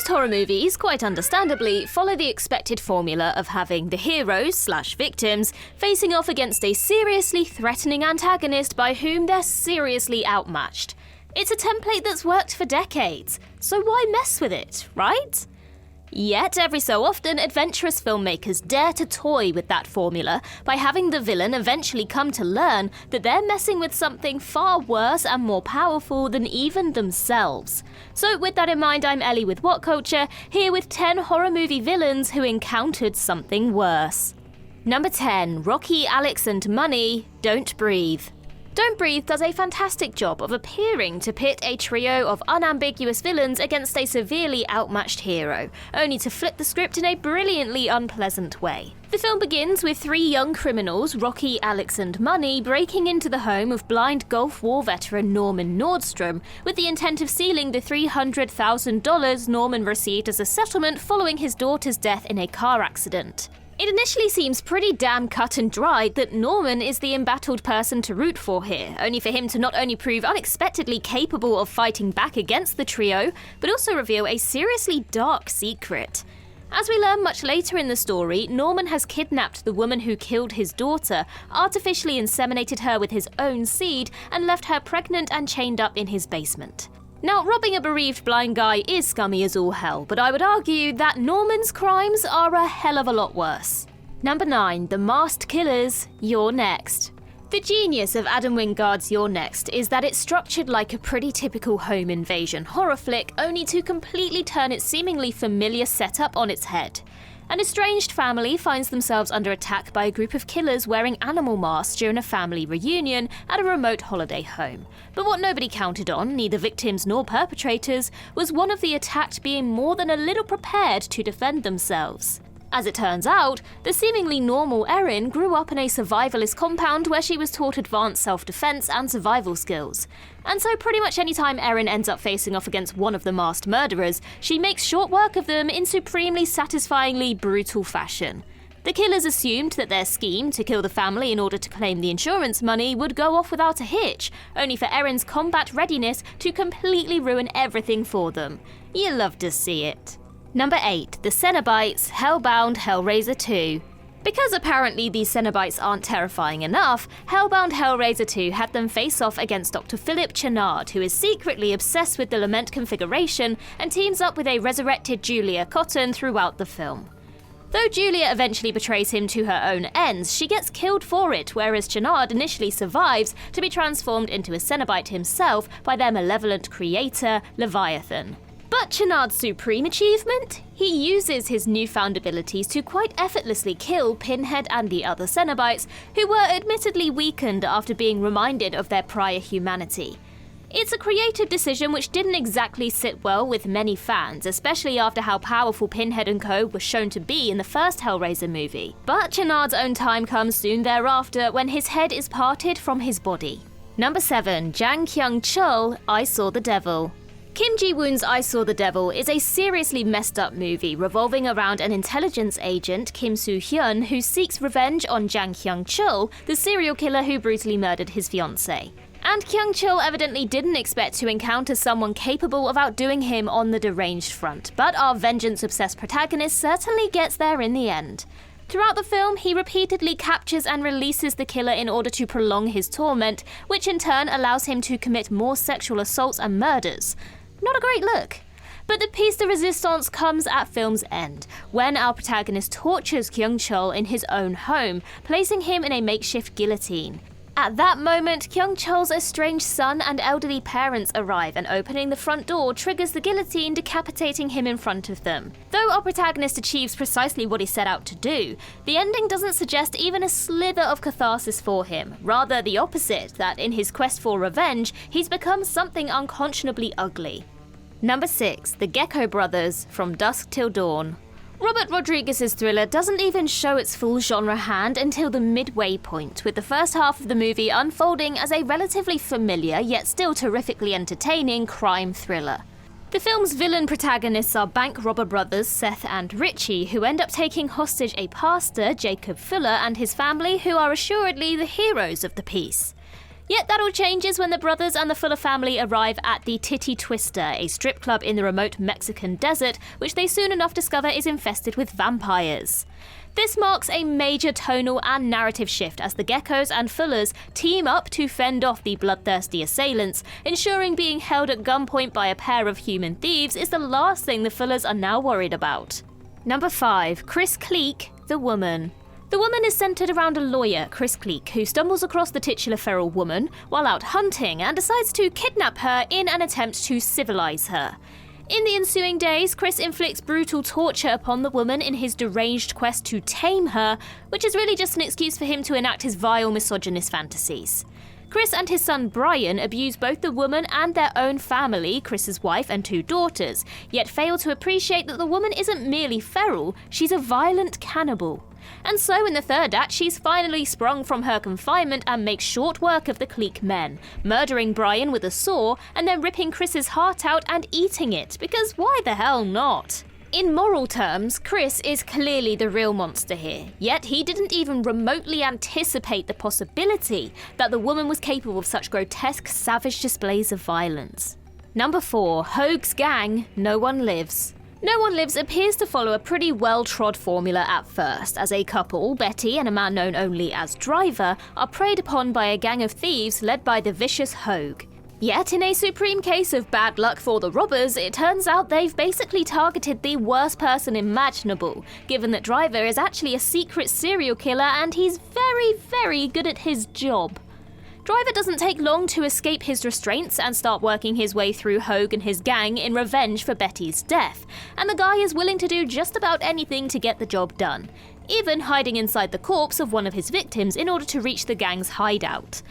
Most horror movies, quite understandably, follow the expected formula of having the heroes/victims facing off against a seriously threatening antagonist by whom they're seriously outmatched. It's a template that's worked for decades, so why mess with it, right? Yet, every so often, adventurous filmmakers dare to toy with that formula by having the villain eventually come to learn that they're messing with something far worse and more powerful than even themselves. So with that in mind, I'm Ellie with What Culture, here with 10 horror movie villains who encountered something worse. Number 10. Rocky, Alex and Money, Don't Breathe. Don't Breathe does a fantastic job of appearing to pit a trio of unambiguous villains against a severely outmatched hero, only to flip the script in a brilliantly unpleasant way. The film begins with 3 young criminals, Rocky, Alex and Money, breaking into the home of blind Gulf War veteran Norman Nordstrom, with the intent of stealing the $300,000 Norman received as a settlement following his daughter's death in a car accident. It initially seems pretty damn cut and dried that Norman is the embattled person to root for here, only for him to not only prove unexpectedly capable of fighting back against the trio, but also reveal a seriously dark secret. As we learn much later in the story, Norman has kidnapped the woman who killed his daughter, artificially inseminated her with his own seed, and left her pregnant and chained up in his basement. Now, robbing a bereaved blind guy is scummy as all hell, but I would argue that Norman's crimes are a hell of a lot worse. Number 9. The Masked Killers, You're Next. The genius of Adam Wingard's You're Next is that it's structured like a pretty typical home invasion horror flick, only to completely turn its seemingly familiar setup on its head. An estranged family finds themselves under attack by a group of killers wearing animal masks during a family reunion at a remote holiday home. But what nobody counted on, neither victims nor perpetrators, was one of the attacked being more than a little prepared to defend themselves. As it turns out, the seemingly normal Erin grew up in a survivalist compound where she was taught advanced self-defense and survival skills. And so pretty much any time Erin ends up facing off against one of the masked murderers, she makes short work of them in supremely satisfyingly brutal fashion. The killers assumed that their scheme to kill the family in order to claim the insurance money would go off without a hitch, only for Erin's combat readiness to completely ruin everything for them. You love to see it. Number 8. The CENOBITES, HELLBOUND, HELLRAISER 2. Because apparently these CENOBITES aren't terrifying enough, HELLBOUND HELLRAISER 2 had them face off against Dr. Philip Chennard, who is secretly obsessed with the Lament configuration and teams up with a resurrected Julia Cotton throughout the film. Though Julia eventually betrays him to her own ends, she gets killed for it, whereas Chennard initially survives to be transformed into a Cenobite himself by their malevolent creator, Leviathan. But Chennard's supreme achievement? He uses his newfound abilities to quite effortlessly kill Pinhead and the other Cenobites, who were admittedly weakened after being reminded of their prior humanity. It's a creative decision which didn't exactly sit well with many fans, especially after how powerful Pinhead and co. were shown to be in the first Hellraiser movie. But Chennard's own time comes soon thereafter when his head is parted from his body. Number 7. Jang KYUNG-CHUL, I Saw the Devil. Kim Ji-woon's I Saw the Devil is a seriously messed up movie revolving around an intelligence agent, Kim Soo-hyun, who seeks revenge on Jang KYUNG-CHUL, the serial killer who brutally murdered his fiancée. And KYUNG-CHUL evidently didn't expect to encounter someone capable of outdoing him on the deranged front, but our vengeance-obsessed protagonist certainly gets there in the end. Throughout the film, he repeatedly captures and releases the killer in order to prolong his torment, which in turn allows him to commit more sexual assaults and murders. Not a great look. But the piece de resistance comes at film's end, when our protagonist tortures KYUNG-CHUL in his own home, placing him in a makeshift guillotine. At that moment, KYUNG-CHUL's estranged son and elderly parents arrive, and opening the front door triggers the guillotine, decapitating him in front of them. Though our protagonist achieves precisely what he set out to do, the ending doesn't suggest even a slither of catharsis for him, rather the opposite, that in his quest for revenge, he's become something unconscionably ugly. Number 6. The GECKO Brothers, From Dusk Till Dawn. Robert Rodriguez's thriller doesn't even show its full genre hand until the midway point, with the first half of the movie unfolding as a relatively familiar yet still terrifically entertaining crime thriller. The film's villain protagonists are bank robber brothers Seth and Richie, who end up taking hostage a pastor, Jacob Fuller, and his family, who are assuredly the heroes of the piece. Yet that all changes when the brothers and the Fuller family arrive at the Titty Twister, a strip club in the remote Mexican desert, which they soon enough discover is infested with vampires. This marks a major tonal and narrative shift as the Geckos and Fullers team up to fend off the bloodthirsty assailants, ensuring being held at gunpoint by a pair of human thieves is the last thing the Fullers are now worried about. Number 5. Chris CLEEK, the woman. The woman is centred around a lawyer, Chris CLEEK, who stumbles across the titular feral woman while out hunting and decides to kidnap her in an attempt to civilise her. In the ensuing days, Chris inflicts brutal torture upon the woman in his deranged quest to tame her, which is really just an excuse for him to enact his vile misogynist fantasies. Chris and his son Brian abuse both the woman and their own family, Chris's wife and 2 daughters, yet fail to appreciate that the woman isn't merely feral, she's a violent cannibal. And so in the 3rd act, she's finally sprung from her confinement and makes short work of the CLEEK men, murdering Brian with a saw and then ripping Chris's heart out and eating it, because why the hell not? In moral terms, Chris is clearly the real monster here, yet he didn't even remotely anticipate the possibility that the woman was capable of such grotesque, savage displays of violence. Number 4. Hoag's gang, No One Lives. No One Lives appears to follow a pretty well-trod formula at first, as a couple, Betty and a man known only as Driver, are preyed upon by a gang of thieves led by the vicious Hoag. Yet, in a supreme case of bad luck for the robbers, it turns out they've basically targeted the worst person imaginable, given that Driver is actually a secret serial killer and he's very, very good at his job. Driver doesn't take long to escape his restraints and start working his way through Hoag and his gang in revenge for Betty's death, and the guy is willing to do just about anything to get the job done, even hiding inside the corpse of one of his victims in order to reach the gang's hideout.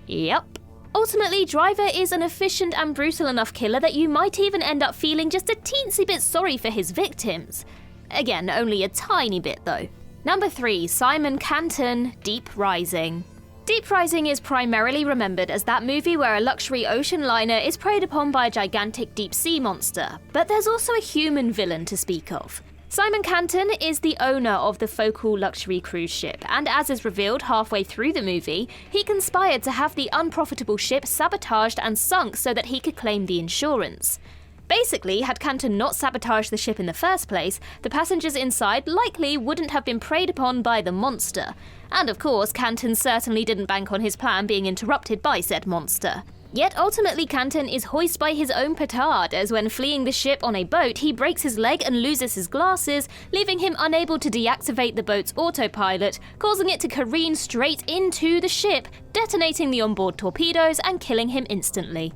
Yep. Ultimately, Driver is an efficient and brutal enough killer that you might even end up feeling just a teensy bit sorry for his victims. Again, only a tiny bit though. Number 3. Simon Canton, Deep Rising. Deep Rising is primarily remembered as that movie where a luxury ocean liner is preyed upon by a gigantic deep-sea monster, but there's also a human villain to speak of. Simon Canton is the owner of the focal luxury cruise ship, and as is revealed halfway through the movie, he conspired to have the unprofitable ship sabotaged and sunk so that he could claim the insurance. Basically, had Canton not sabotaged the ship in the first place, the passengers inside likely wouldn't have been preyed upon by the monster. And of course, Canton certainly didn't bank on his plan being interrupted by said monster. Yet ultimately Canton is hoisted by his own petard, as when fleeing the ship on a boat he breaks his leg and loses his glasses, leaving him unable to deactivate the boat's autopilot, causing it to careen straight into the ship, detonating the onboard torpedoes and killing him instantly.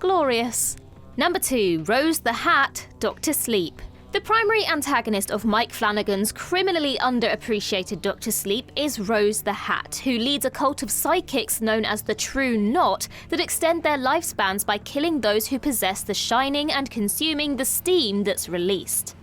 Glorious. Number 2. Rose the Hat, Dr. Sleep. The primary antagonist of Mike Flanagan's criminally underappreciated Dr. Sleep is Rose the Hat, who leads a cult of psychics known as the True Knot that extend their lifespans by killing those who possess the shining and consuming the steam that's released.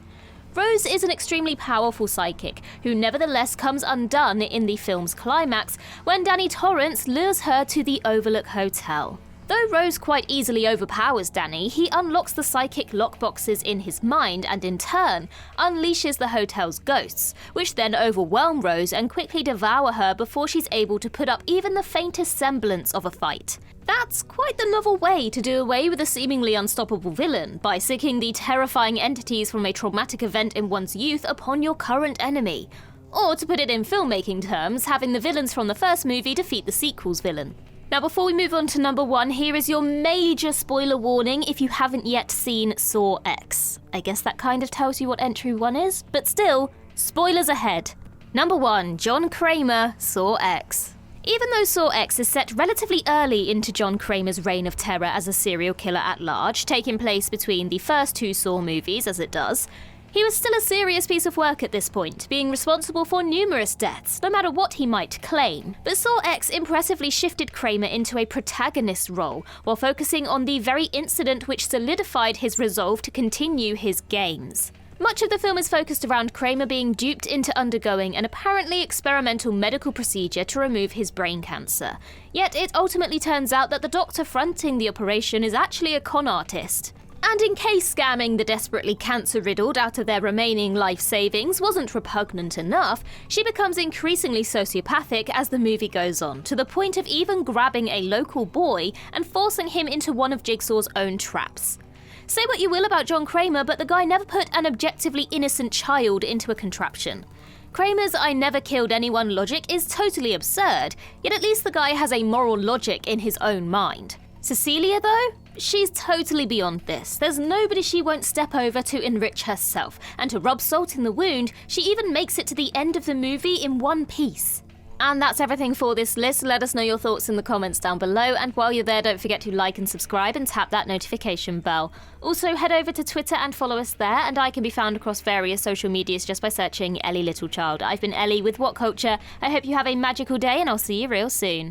Rose is an extremely powerful psychic, who nevertheless comes undone in the film's climax when Danny Torrance lures her to the Overlook Hotel. Though Rose quite easily overpowers Danny, he unlocks the psychic lockboxes in his mind and in turn unleashes the hotel's ghosts, which then overwhelm Rose and quickly devour her before she's able to put up even the faintest semblance of a fight. That's quite the novel way to do away with a seemingly unstoppable villain, by sicking the terrifying entities from a traumatic event in one's youth upon your current enemy. Or to put it in filmmaking terms, having the villains from the first movie defeat the sequel's villain. Now before we move on to number 1, here is your major spoiler warning if you haven't yet seen Saw X. I guess that kind of tells you what entry 1 is, but still, spoilers ahead. Number 1, John Kramer, Saw X. Even though Saw X is set relatively early into John Kramer's reign of terror as a serial killer at large, taking place between the first 2 Saw movies as it does, he was still a serious piece of work at this point, being responsible for numerous deaths, no matter what he might claim. But Saw X impressively shifted Kramer into a protagonist role, while focusing on the very incident which solidified his resolve to continue his games. Much of the film is focused around Kramer being duped into undergoing an apparently experimental medical procedure to remove his brain cancer. Yet it ultimately turns out that the doctor fronting the operation is actually a con artist. And in case scamming the desperately cancer-riddled out of their remaining life savings wasn't repugnant enough, she becomes increasingly sociopathic as the movie goes on, to the point of even grabbing a local boy and forcing him into one of Jigsaw's own traps. Say what you will about John Kramer, but the guy never put an objectively innocent child into a contraption. Kramer's "I never killed anyone" logic is totally absurd, yet at least the guy has a moral logic in his own mind. Cecilia, though? She's totally beyond this. There's nobody she won't step over to enrich herself, and to rub salt in the wound, she even makes it to the end of the movie in one piece. And that's everything for this list. Let us know your thoughts in the comments down below, and while you're there, don't forget to like and subscribe and tap that notification bell. Also, head over to Twitter and follow us there, and I can be found across various social medias just by searching Ellie Littlechild. I've been Ellie with What Culture. I hope you have a magical day, and I'll see you real soon.